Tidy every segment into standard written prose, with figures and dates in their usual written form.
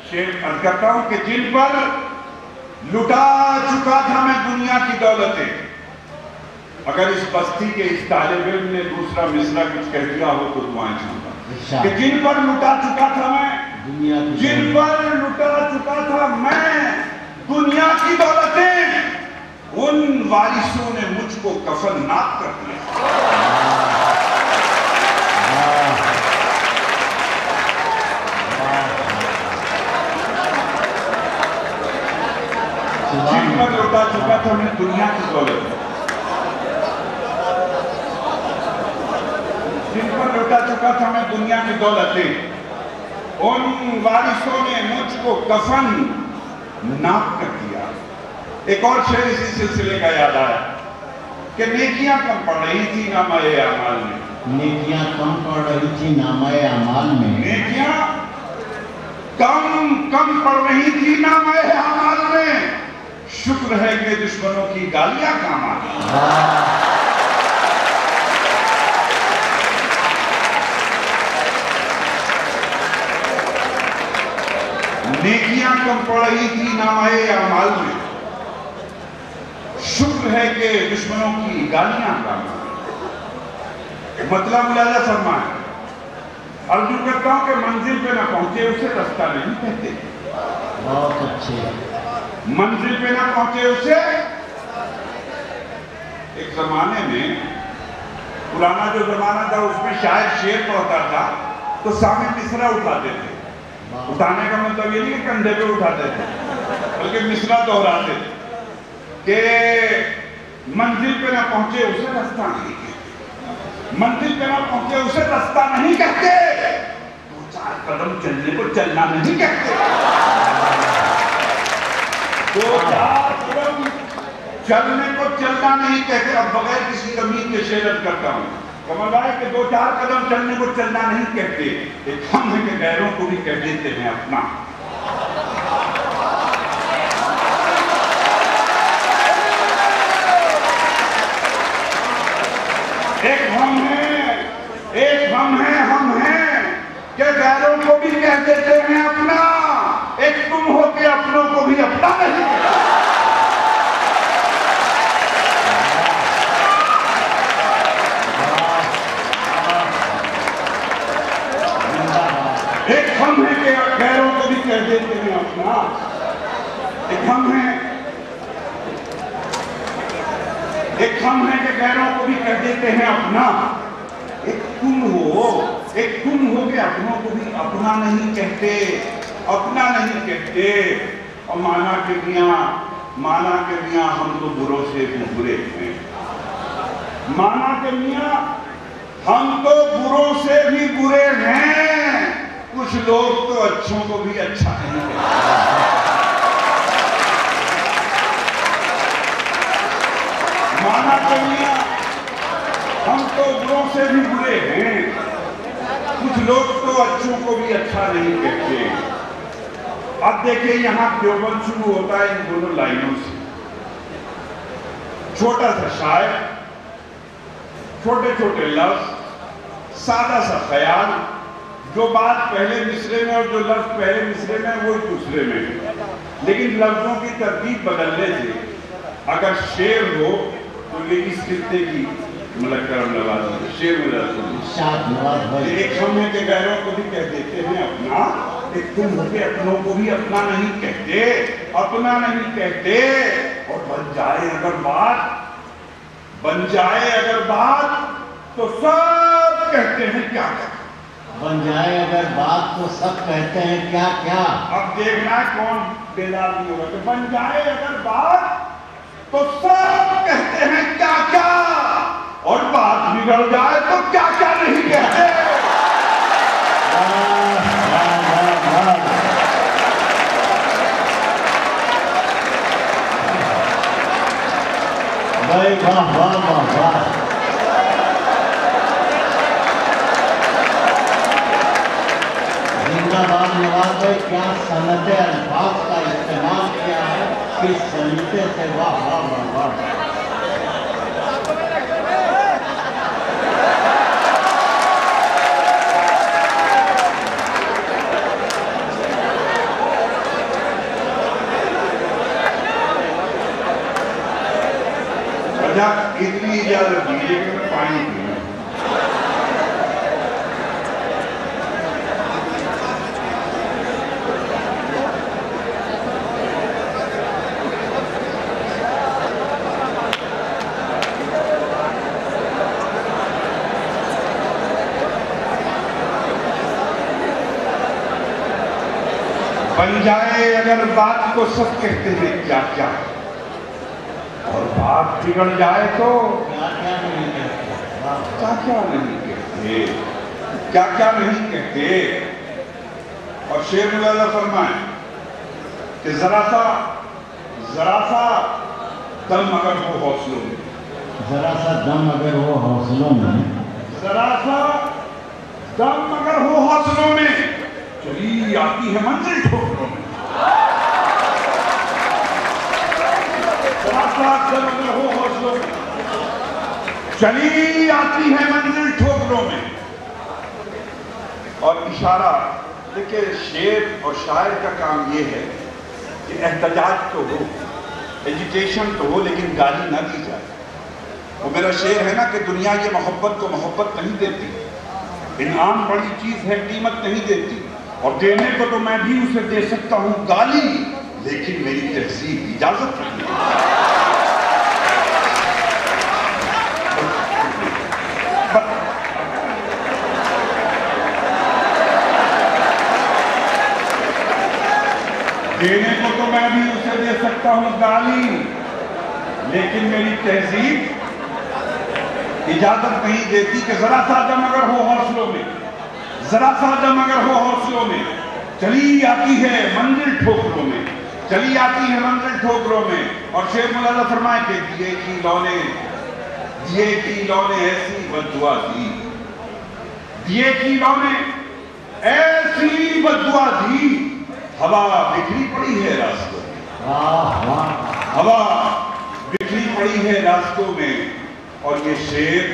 شیخ عرض کرتا ہوں کہ جن پر لٹا چکا تھا میں دنیا کی دولتیں. اگر اس بستی کے اس طالب علم نے دوسرا مصرع کچھ کہہ دیا ہو تو دعائیں چاہتا کہ جن پر لٹا چکا تھا میں دنیا کی دولتیں ان وارثوں نے مجھ کو کفن ناک کر دیا. جن پر لٹا چکا تھا میں دنیا کی دولتیں ان وارثوں نے مجھ کو کفن ناک کر دیا. ایک اور شعر اسی سلسلے کا یاد آیا کہ نیکیاں کم پڑ رہی تھی نامہ اعمال میں. نیکیاں کم پڑ رہی تھی نامہ اعمال میں. نیکیاں کم پڑ رہی تھی نامہ اعمال میں. شکر ہے کہ دشمنوں کی گالیاں کام آ گئی. نیکیاں کم پڑ رہی تھی نامہ اعمال میں. شکر ہے کہ دشمنوں کی گالیاں کام آ گئی. مطلب ملاحظہ فرمائیں. ارجو کرتا ہوں کہ منزل پہ نہ پہنچے اسے رستہ نہیں کہتے. بہت اچھے. منزل پہ نہ پہنچے اسے. ایک زمانے میں پرانا جو زمانہ تھا اس میں شاید شعر پڑھتا تھا تو سامنے مصرع اٹھاتے تھے. اٹھانے کا مطلب یہ نہیں کہ کندھے پہ اٹھاتے تھے بلکہ مصرع دہراتے تھے کہ منزل پہ نہ پہنچے اسے رستہ نہیں کہتے. منزل پہ نہ پہنچے اسے رستہ نہیں کہتے. دو چار قدم چلنے کو چلنا نہیں کہتے. دو چار قدم چلنے کو چلنا نہیں کہتے. اب بغیر کسی تمہید کے شعر کرتا ہوں کمل بھائی کہ دو چار قدم چلنے کو چلنا نہیں کہتے. ایک ہم ہے کہ غیروں کو بھی کہہ دیتے ہیں اپنا. ہم ہیں کہ غیروں کو بھی کہہ دیتے ہیں اپنا. ایک تم ہو کہ اپنوں کو بھی اپنا نہیں کہتے. ایک ہم ہیں کہ غیروں کو بھی کہہ دیتے ہیں اپنا. ایک ہم ہیں کہ غیروں کو بھی کہہ دیتے ہیں اپنا. ایک تم ہو کہ اپنوں کو بھی اپنا نہیں کہتے. اور مانا کہ میاں ہم تو بروں سے بھی برے ہیں. مانا کہ میاں ہم تو بروں سے بھی برے ہیں. کچھ لوگ تو اچھوں کو بھی اچھا نہیں کہتے. مانا کہ میاں ہم تو بروں سے بھی برے ہیں. کچھ لوگ تو اچھوں کو بھی اچھا نہیں کہتے. اب دیکھیں یہاں دیوبند شروع ہوتا ہے ان دونوں لائنوں سے. چھوٹا سا شاعر, چھوٹے چھوٹے لفظ, سادہ سا خیال, جو بات پہلے مصرے میں اور جو لفظ پہلے مصرے میں وہ دوسرے میں. لیکن لفظوں کی ترتیب بدلنے سے اگر شعر ہو تو یہ اس خطے کی ملک کرم نواز شعر میں رسول. ایک ہم ہیں کہ غیروں کو بھی کہہ دیتے ہیں اپنا. ایک تم ہو کہ اپنوں کو بھی اپنا نہیں کہتے. اور بن جائے اگر بات تو سب کہتے ہیں کیا کیا. بن جائے اگر بات تو سب کہتے ہیں کیا کیا. اب دیکھنا کون بیدار نہیں ہوگا کہ بن جائے اگر بات تو سب کہتے ہیں کیا کیا. اور بات بگڑ جائے تو کیا کیا نہیں کہتے. بھائی واہ واہ واہ واہ. زندہ باد نواز بھائی, کیا سند الفاظ کا استعمال کیا ہے, کس سلیقے سے. واہ واہ واہ واہ. اچھا اتنی اجازت دیجیے کہ میں پانی پیوں. بن جائے اگر بات کو سب کہتے ہیں کیا کیا, اور بات بگڑ جائے تو کیا کیا نہیں کہتے, کیا کیا نہیں کہتے. اور شیر مولانا فرمائیں کہ ذرا سا دم اگر ہو حوصلوں میں, ذرا سا دم اگر ہو حوصلوں میں, ذرا سا دم اگر ہو حوصلوں میں, چلی آتی ہے منزل ٹھوکروں میں. ذرا سا دم اگر ہو حوصلوں میں, چلی آتی ہے منزل ٹھوکروں میں. اور اشارہ دیکھیں, شعر اور شاعر کا کام یہ ہے کہ احتجاج تو ہو, ایجوکیشن تو ہو, لیکن گالی نہ دی جائے. وہ میرا شعر ہے نا کہ دنیا یہ محبت کو محبت نہیں دیتی, انعام بڑی چیز ہے قیمت نہیں دیتی, اور دینے کو تو میں بھی اسے دے سکتا ہوں گالی, لیکن میری تہذیب اجازت نہیں ہے. دینے کو تو میں بھی اسے دے سکتا ہوں گالی, لیکن میری تہذیب اجازت نہیں دیتی کہ ذرا سا دم اگر ہو حوصلوں میں, ذرا سا دم اگر ہو حوصلوں میں, چلی آتی ہے منزل ٹھوکروں میں, چلی آتی ہے منزل ٹھوکروں میں. اور شیر مولانا فرمائے کہ دیے کی لو نے ایسی بددعا دی, دیے کی لو نے ایسی بددعا دی, ہوا بکھری پڑی ہے راستوں میں, ہوا بکھری پڑی ہے راستوں میں. اور یہ شعر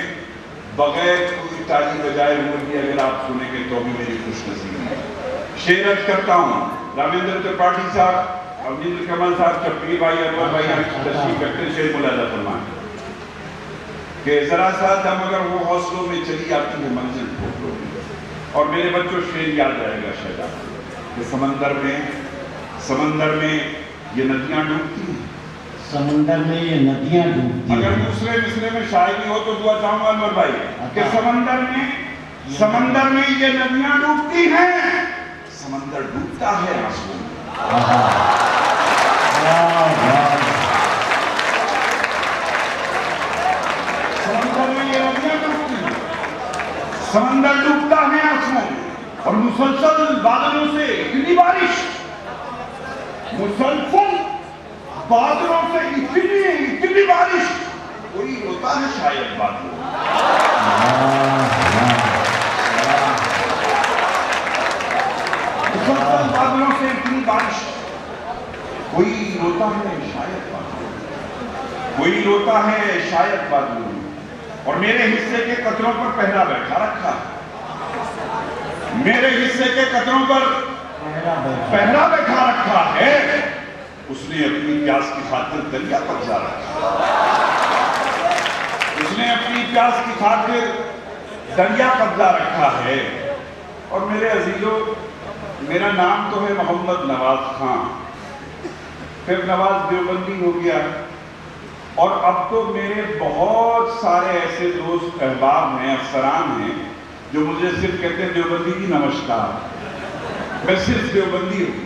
بغیر کوئی تالی بجائے ہوئے اگر آپ سنیں گے تو بھی میری خوش نصیبی ہے. شعر عرض کرتا ہوں, رامیندر ترپاٹھی صاحب, ابدیل کمال صاحب, چپکی بھائی, اکبر بھائی تشریف کرتے ہیں. شعر مولانا فرمائیں کہ ذرا سا دم اگر وہ حوصلوں میں, چلی آتی ہے منزل ٹھوکروں میں. اور میرے بچوں شعر یاد رہے گا شاید کہ سمندر میں یہ ندیاں ڈوبتی ہیں, سمندر میں یہ ندیاں ڈوبتی ہیں. اگر دوسرے مصرے میں شاعری ہو تو دعا چاہوں گا انور بھائی کہ سمندر میں یہ ندیاں ڈوبتی ہیں, سمندر ڈوبتا ہے آنسوؤں میں. سمندر میں یہ ندیاں ڈوبتی ہیں, سمندر ڈوبتا ہے آنسوؤں میں. اور مسلسل بادلوں سے اتنی بارش, مسلسل بادلوں سے اتنی بارش, کوئی روتا ہے شاید بادلوں میں. مسلسل بادلوں سے اتنی بارش, کوئی روتا ہے شاید بادلوں میں, کوئی روتا ہے شاید بادلوں میں. اور میرے حصے کے قطروں پر پہرا بیٹھا رکھا ہے, میرے حصے کے قطروں پر پہرا بیٹھا رکھا ہے. اس نے اپنی پیاس کی خاطر دریا قبضہ رکھا, اس نے اپنی پیاس کی خاطر دریا قبضہ رکھا ہے. اور میرے عزیزوں, میرا نام تو ہے محمد نواز خان, پھر نواز دیوبندی ہو گیا, اور اب تو میرے بہت سارے ایسے دوست احباب ہیں, افسران ہیں, جو مجھے صرف کہتے ہیں دیوبندی کی نمشکار, میں صرف دیوبندی ہو گیا.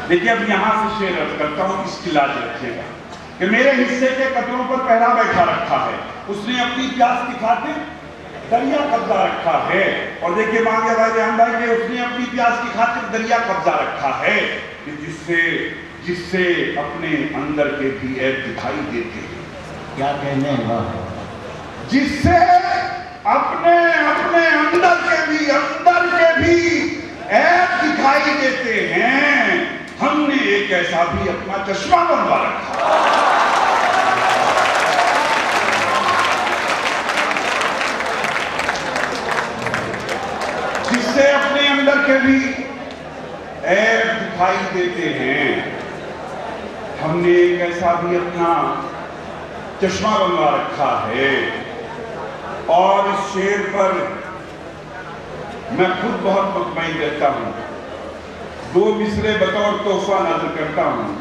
دیکھیں اب یہاں سے شعر عرض کرتا ہوں, اس کی لاج رکھیے گا کہ میرے حصے کے قطروں پر پہرا بیٹھا رکھا ہے, اس نے اپنی پیاس کی خاطر دریا قبضہ رکھا ہے. اور دیکھیں مانگے بھائی ریحان بھائی کہ اس نے اپنی پیاس کی خاطر دریا قبضہ رکھا ہے, کہ جس سے اپنے اندر کے بھی عیب دکھائی دیتے ہیں. کیا کہنے ہیں, جس سے اپنے اندر کے بھی عیب دکھائی دیتے ہیں. ہم نے ایک ایسا بھی اپنا چشمہ بنوا رکھا, جس سے اپنے اندر کے بھی عیب دکھائی دیتے ہیں. ہم نے ایک ایسا بھی اپنا چشمہ بنوا رکھا ہے، اور اس شعر پر میں خود بہت مطمئن رہتا ہوں. 2 مصرے بطور تحفہ نازل کرتا ہوں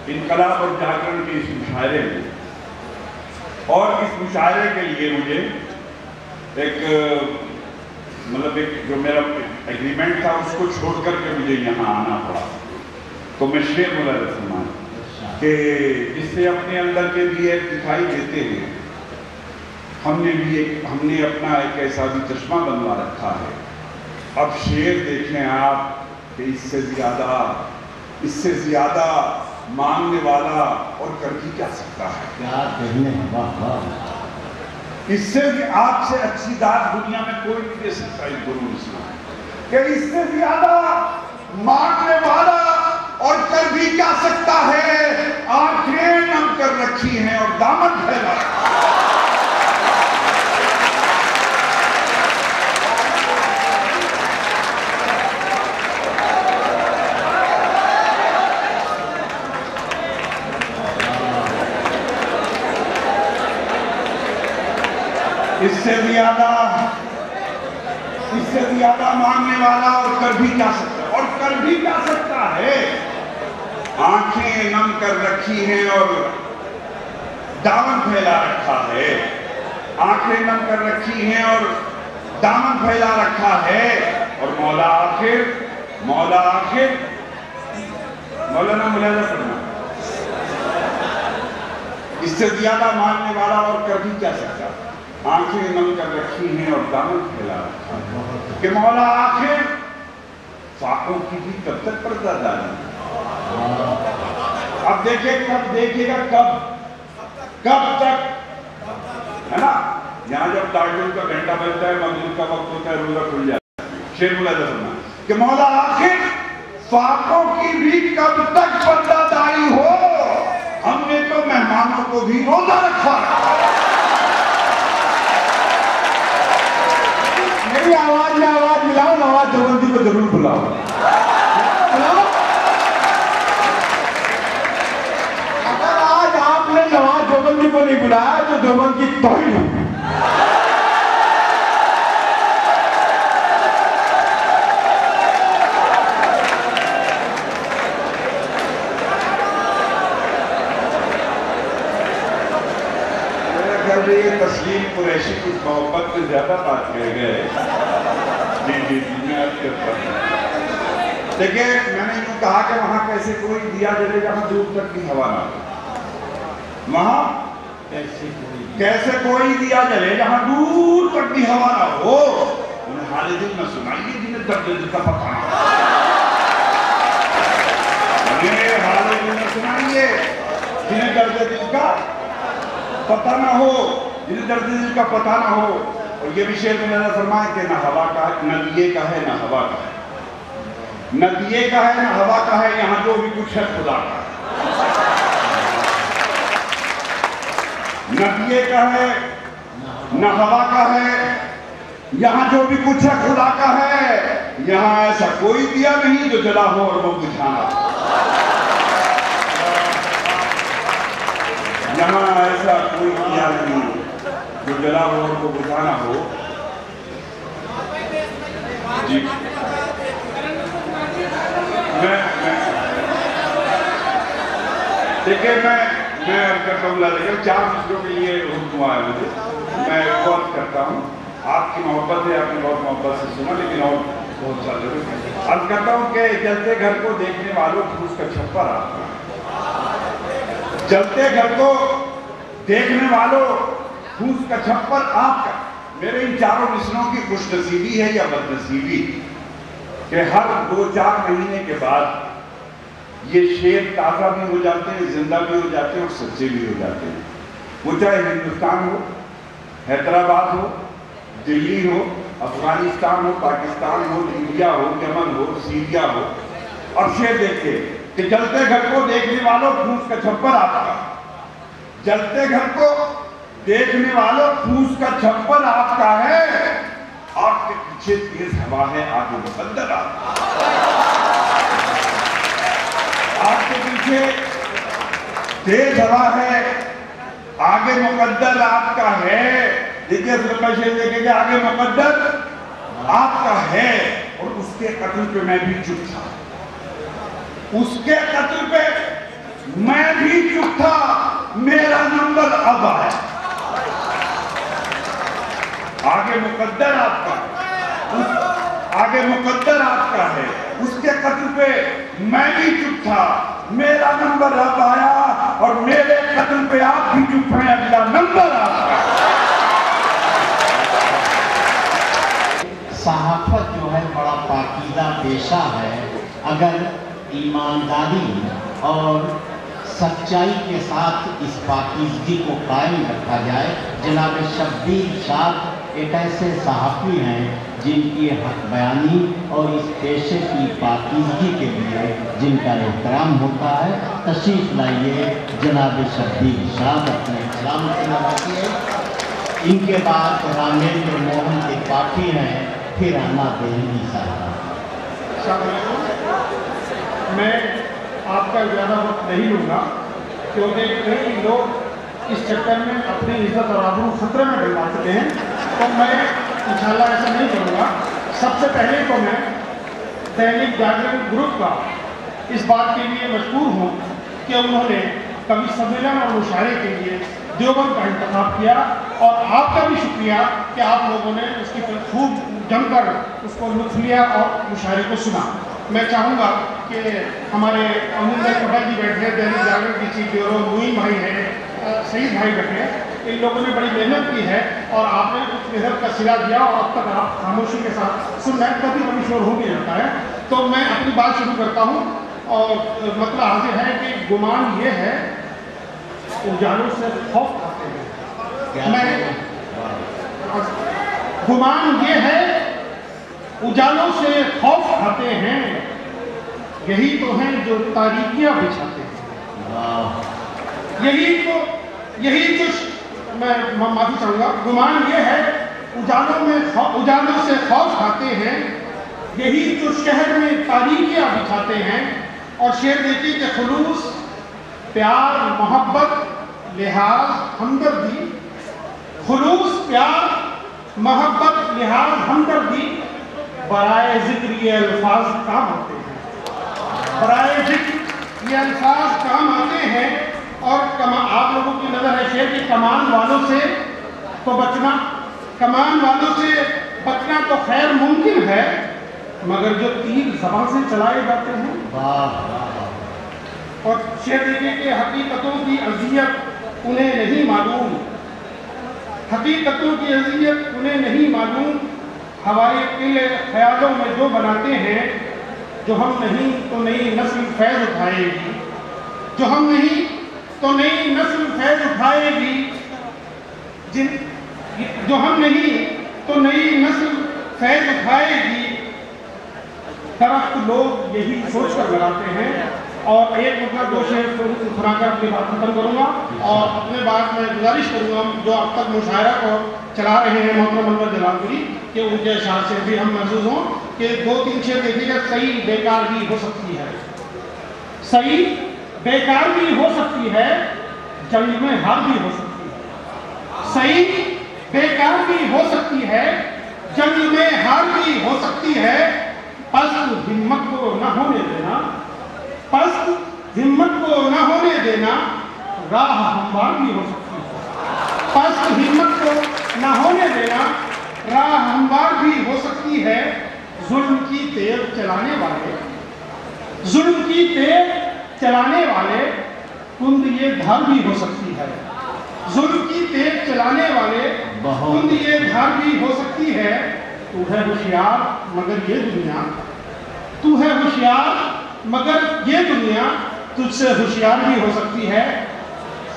انقلاب اور جاگرن کے اس مشاعرے میں. اور اس مشاعرے کے لیے مجھے ایک جو میرا ایگریمنٹ تھا اس کو چھوڑ کر کے مجھے یہاں آنا پڑا. تو میں شعر مولانا فرمان کہ جس سے اپنے اندر کے بھی ایک دکھائی دیتے ہیں، ہم نے اپنا ایک ایسا بھی چشمہ بنوا رکھا ہے. اب شعر دیکھیں آپ کہ اس سے زیادہ مانگنے والا اور کر بھی کیا سکتا ہے. کیا کہنے ہیں، اس سے بھی آپ سے اچھی داد دنیا میں کوئی نہیں دے سکتا. اس دونوں اسلام کہ اس سے زیادہ مانگنے والا اور کر بھی کیا سکتا ہے. آنکھیں نم کر رکھی ہیں اور دامن پھیلا. اس سے زیادہ مانگنے والا اور کر بھی کیا سکتا ہے. آنکھیں نم کر رکھی ہیں اور دامن پھیلا رکھا ہے. آنکھیں نم کر رکھی ہیں اور دامن پھیلا رکھا ہے. اور مولا آخر مولانا ملاحظہ کرنا، اس سے زیادہ مانگنے والا اور کر بھی کیا سکتا ہے. آنکھیں نم کر رکھی ہیں اور دامن پھیلا رکھا ہے کہ مولا آخر فاقوں کی بھی کب تک پردہ ڈالیں. اب دیکھیے گا کب تک ہے نا. یہاں جب تعجب کا گھنٹہ بجتا ہے، مغرب کا وقت ہوتا ہے، روزہ کھل جاتا ہے. شعر ملاحظہ کرنا کہ مولا آخر فاقوں کی بھی کب تک پردہ داری ہو. ہم نے تو مہمانوں کو بھی روزہ رکھا. میری آواز میں آواز ملاؤ، نواز دیوبندی کو ضرور بلاؤ. اگر آج آپ نے نواز دیوبندی کو نہیں بلایا تو دیوبند کی توہین ہوگی. یہ تسلیم قریشی کچھ محبت میں زیادہ بات کہہ گئے. جی میں عرض کرتا ہوں. دیکھیں میں نے یوں کہا کہ وہاں کیسے کوئی دیا جلے جہاں دور تک کی ہوا نہ ہو. وہاں کیسے کوئی دیا جلے جہاں دور تک کی ہوا نہ ہو. انہیں حال دل نہ سنائیے جنہیں درد دل کا پتہ نہ ہو. انہیں حال دل نہ سنائیے جنہیں درد دل کا پتہ نہ ہو، جنہیں درد دل کا پتہ نہ ہو. اور یہ بھی شعر میں نے فرمایا کہ نہ ہوا کا ہے، نہ دیے کا ہے، نہ ہوا کا ہے. نہ دیے کا ہے، نہ ہوا کا ہے، یہاں جو بھی کچھ ہے خدا کا ہے. نہ دیے کا ہے، نہ ہوا کا ہے، یہاں جو بھی کچھ ہے خدا کا ہے. یہاں ایسا کوئی دیا نہیں جو جلا ہو اور وہ بجھانا ہو. یہاں ایسا کوئی دیا نہیں جو جلا ہو اور کو بجھانا ہو. جی دیکھیں میں کرتا ہوں لازم 4 مصروں کے لیے حکم آیا مجھے. میں غور کرتا ہوں. آپ کی محبت ہے، آپ نے بہت محبت سے سنا، لیکن اور بہت سا ضرور ہے. عرض کرتا ہوں کہ جلتے گھر کو دیکھنے والوں کو اس کا چھپر آتا ہے. جلتے گھر کو دیکھنے والوں پھوس کا چھپر آپ کا. میرے ان 4 مصروں کی خوش نصیبی ہے یا بد نصیبی کہ ہر 2-4 مہینے کے بعد یہ شعر تازہ بھی ہو جاتے ہیں، زندہ بھی ہو جاتے ہیں اور سچے بھی ہو جاتے ہیں. وہ چاہے ہندوستان ہو، حیدرآباد ہو، دلی ہو، افغانستان ہو، پاکستان ہو، انڈیا ہو، یمن ہو، سیریا ہو. اور شعر دیکھیں کہ جلتے گھر کو دیکھنے والوں پھوس کا چھپر آپ کا. جلتے گھر کو دیکھنے والوں پھوس کا چھپر آپ کا ہے. آپ کے پیچھے تیز ہوا ہے، آگے مقدر آپ کا. آپ کے پیچھے تیز ہوا ہے، آگے مقدر آپ کا ہے. دیکھیے شیر دیکھیں کہ آگے مقدر آپ کا ہے. اور اس کے قتل پہ میں بھی چپ تھا. اس کے قتل پہ میں بھی چپ تھا. میرا نمبر اب آیا. آگے مقدر آپ کا آگے مقدر آپ کا ہے. اس کے قتل پہ میں بھی چپ تھا. میرا نمبر اب آیا اور میرے قتل پہ آپ بھی چپ ہیں. اگلا نمبر آپ کا. صحافت جو ہے بڑا پاکیزہ پیشہ ہے. اگر ایمانداری اور سچائی کے ساتھ اس پاکیزگی کو قائم رکھا جائے. جناب شبیر شاد ایک ایسے صحافی ہیں جن کی حق بیانی اور اس پیشے کی پاکیزگی کے لیے جن کا احترام ہوتا ہے. تشریف لائیے جناب شبیر شاد اپنے کلام سے نوازیے. ان کے بعد رامیندر موہن ترپاٹھی ہیں. پھر آنا دہلی صاحب. میں آپ کا زیادہ وقت نہیں لوں گا کیونکہ کئی لوگ اس چکر میں اپنی عزت اور آبرو خطرے میں ڈلوا چکے ہیں. تو میں انشاءاللہ ایسا نہیں کروں گا. سب سے پہلے تو میں دینک جاگرن گروپ کا اس بات کے لیے مشکور ہوں کہ انہوں نے کبھی سمیلن اور مشاعرے کے لیے دیوبند کا انتخاب کیا. اور آپ کا بھی شکریہ کہ آپ لوگوں نے اس کی خوب جم کر اس کو لطف لیا اور مشاعرے کو سنا. میں چاہوں گا کہ ہمارے امین پٹل جی بیٹھے, دینک جاگرن کی چیف بیورو معین بھائی ہیں, سعید بھائی بیٹھے. ان لوگوں نے بڑی محنت کی ہے اور آپ نے اس محنت کا صلہ دیا اور اب تک آپ خاموشی کے ساتھ سن رہے ہیں. کبھی کبھی شور ہو بھی جاتا ہے. تو میں اپنی بات شروع کرتا ہوں اور مطلب حاضر ہے کہ گمان یہ ہے اجالوں سے خوف کھاتے ہیں. گمان یہ ہے اجالوں سے خوف کھاتے ہیں, یہی تو ہیں جو تاریکیاں بچھاتے ہیں. یہی تو میں معافی چاہوں گا. گمان یہ ہے اجالوں سے خوف کھاتے ہیں, یہی جو شہر میں تاریکیاں بچھاتے ہیں. اور شعر دیکھیے کہ خلوص, پیار, محبت, لحاظ, ہمدردی. خلوص, پیار, محبت, لحاظ, ہمدردی برائے ذکر یہ الفاظ کام آتے ہیں. برائے ذکر یہ الفاظ کام آتے ہیں. اور آپ لوگوں کی نظر ہے شعر کہ کمان والوں سے بچنا تو خیر ممکن ہے, مگر جو تیر زبان سے چلائے جاتے ہیں. اور شعر دیکھیں کہ حقیقتوں کی اذیت انہیں نہیں معلوم. حقیقتوں کی اذیت انہیں نہیں معلوم. ہمارے قلعے خیالوں میں جو بناتے ہیں, جو ہم نہیں تو نئی نسل فیض اٹھائے گی. جو ہم نہیں تو نئی نسل فیض اٹھائے گی. جو ہم نہیں تو نئی نسل فیض اٹھائے گی. درخت لوگ یہی سوچ کر لگاتے ہیں. اور ایک مطلب دو شعر سنا کر اپنی بات ختم کروں گا اور اپنے بات میں گزارش کروں گا جو اب تک مشاعرہ کو چلا رہے ہیں محترم انور جلال پوری کہ ان کے اشعار سے بھی ہم محظوظ ہوں کہ دو تین شعر دیکھیے گا. صحیح بیکار بھی ہو سکتی ہے, صحیح بیکار بھی ہو سکتی ہے, جنگ میں ہار بھی ہو سکتی ہے. صحیح بیکار بھی ہو سکتی ہے, جنگ میں ہار بھی ہو سکتی ہے. پست ہمت کو نہ ہونے دینا, پست ہمت کو نہ ہونے دینا, راہ ہموار بھی ہو سکتی ہے. پست ہمت کو نہ ہونے دینا, راہ ہموار بھی ہو سکتی ہے. ظلم کی تیر چلانے والے, ظلم کی تیر چلانے والے, کند یہ دھار بھی ہو سکتی ہے. ظلم کی تیر چلانے والے, کند یہ دھار بھی ہو سکتی ہے. تو ہے ہوشیار مگر یہ دنیا, تو ہے ہوشیار مگر یہ دنیا تجھ سے ہوشیار بھی ہو سکتی ہے.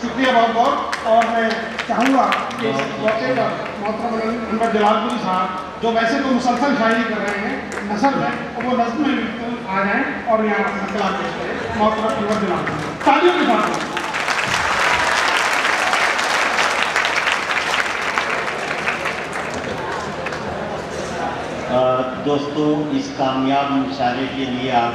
شکریہ بہت بہت. اور میں چاہوں گا کہ اس موقع پر محترم انور جلال پوری صاحب جو ویسے تو مسلسل شاعری کر رہے ہیں نثر میں, وہ نظم میں آ جائیں اور یہاں اپنا کلام پیش کریں. محترم انور جلال پوری تالیوں کے ساتھ. دوستو اس کامیاب مشاعرے کے لیے آپ